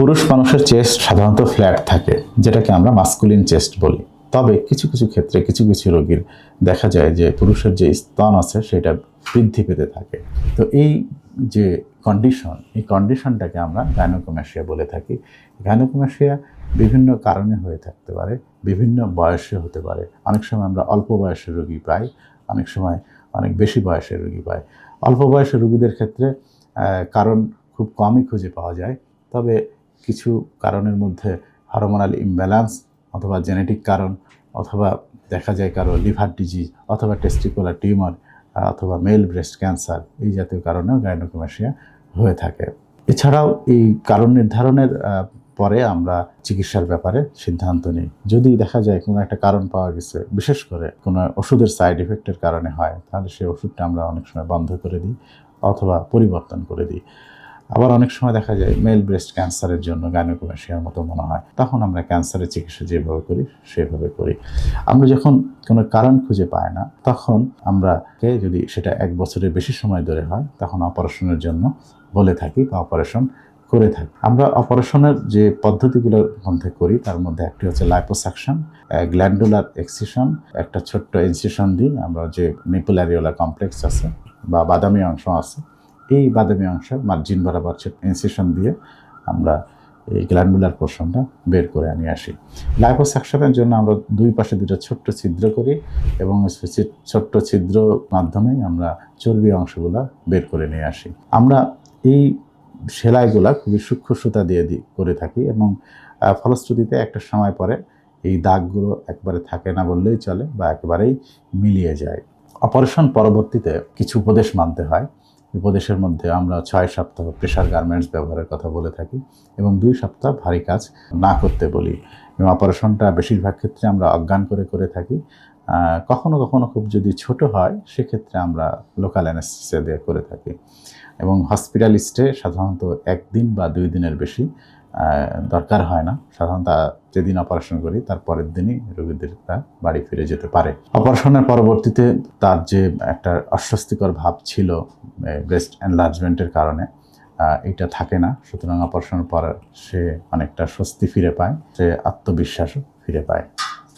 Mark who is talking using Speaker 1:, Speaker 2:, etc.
Speaker 1: পুরুষ মানুষের চেস্ট সাধারণত ফ্ল্যাট থাকে, যেটাকে আমরা মাস্কুলিন চেস্ট বলি। তবে কিছু কিছু ক্ষেত্রে কিছু কিছু রোগীর দেখা যায় যে পুরুষের যে স্তন আছে সেটা বৃদ্ধি পেতে থাকে। তো এই যে কন্ডিশন, এই কন্ডিশনটাকে আমরা গাইনোকোম্যাসিয়া বলে থাকি। গাইনোকোম্যাসিয়া বিভিন্ন কারণে হয়ে থাকতে পারে, বিভিন্ন বয়সে হতে পারে। অনেক সময় আমরা অল্প বয়সের রোগী পাই, অনেক সময় অনেক বেশি বয়সের রোগী পাই। অল্প বয়সের রোগীদের ক্ষেত্রে কারণ খুব কমই খুঁজে পাওয়া যায়। তবে কিছু কারণের মধ্যে হরমোনাল ইমব্যালেন্স অথবা জেনেটিক কারণ, অথবা দেখা যায় কারো লিভার ডিজিজ অথবা টেস্টিকুলার টিউমার অথবা মেল ব্রেস্ট ক্যান্সার, এই জাতীয় কারণেও গাইনোকোম্যাসিয়া হয়ে থাকে। এছাড়াও এই কারণ নির্ধারণের পরে আমরা চিকিৎসার ব্যাপারে সিদ্ধান্ত নিই। যদি দেখা যায় কোনো একটা কারণ পাওয়া গেছে, বিশেষ করে কোনো ওষুধের সাইড এফেক্টের কারণে হয়, তাহলে সেই ওষুধটা আমরা অনেক সময় বন্ধ করে দিই অথবা পরিবর্তন করে দিই। আবার অনেক সময় দেখা যায় মেল ব্রেস্ট ক্যান্সারের জন্য গাইনোকোম্যাসিয়ার মতো মনে হয়, তখন আমরা ক্যান্সারের চিকিৎসা যেভাবে করি সেভাবে করি। আমরা যখন কোনো কারণ খুঁজে পাই না, তখন আমরা যদি সেটা 1 বছরের বেশি সময় ধরে হয়, তখন অপারেশনের জন্য বলে থাকি বা অপারেশন করে থাকি। আমরা অপারেশনের যে পদ্ধতিগুলোর মধ্যে করি তার মধ্যে একটি হচ্ছে লাইপোসাকশন, গ্ল্যান্ডুলার এক্সিশন, একটা ছোট্ট ইনসিশন দিই আমরা, যে নিপল অ্যারিওলা কমপ্লেক্স আছে বা বাদামি অংশ আছে, এই বাদামি অংশ মার্জিন বরাবর ইনসিশন দিয়ে আমরা এই গ্ল্যান্ডুলার পোর্শনটা বের করে নিয়ে আসি। লাইপোসাকশনের জন্য আমরা দুই পাশে দুটো ছোট্ট ছিদ্র করি এবং ছোট্ট ছিদ্র মাধ্যমেই আমরা চর্বি অংশগুলো বের করে নিয়ে আসি। আমরা এই সেলাইগুলা খুবই সূক্ষ্ম সুতা দিয়ে করে থাকি এবং ফলশ্রুতিতে একটা সময় পরে এই দাগগুলো একবারে থাকে না বললেই চলে বা একেবারেই মিলিয়ে যায়। অপারেশন পরবর্তীতে কিছু উপদেশ মানতে হয়। উপদেশের মধ্যে আমরা 6 সপ্তাহ প্রেসার গার্মেন্টস ব্যবহারের কথা বলে থাকি এবং 2 সপ্তাহ ভারী কাজ না করতে বলি। এবং অপারেশনটা বেশিরভাগ ক্ষেত্রে আমরা অজ্ঞান করে থাকি। কখনো কখনো খুব যদি ছোট হয়, সেক্ষেত্রে আমরা লোকাল অ্যানেস্থেসিয়া দিয়ে করে থাকি এবং হসপিটাল স্টে সাধারণত 1 দিন বা 2 দিনের বেশি দরকার হয় না। সাধারণত যেদিন অপারেশন করি তার পরের দিনই রোগীদেরটা বাড়ি ফিরে যেতে পারে। অপারেশনের পরবর্তীতে তার যে একটা অস্বস্তিকর ভাব ছিল ব্রেস্ট এনলার্জমেন্টের কারণে, এটা থাকে না। সুতরাং অপারেশনের পর সে অনেকটা স্বস্তি ফিরে পায়, সে আত্মবিশ্বাসও ফিরে পায়।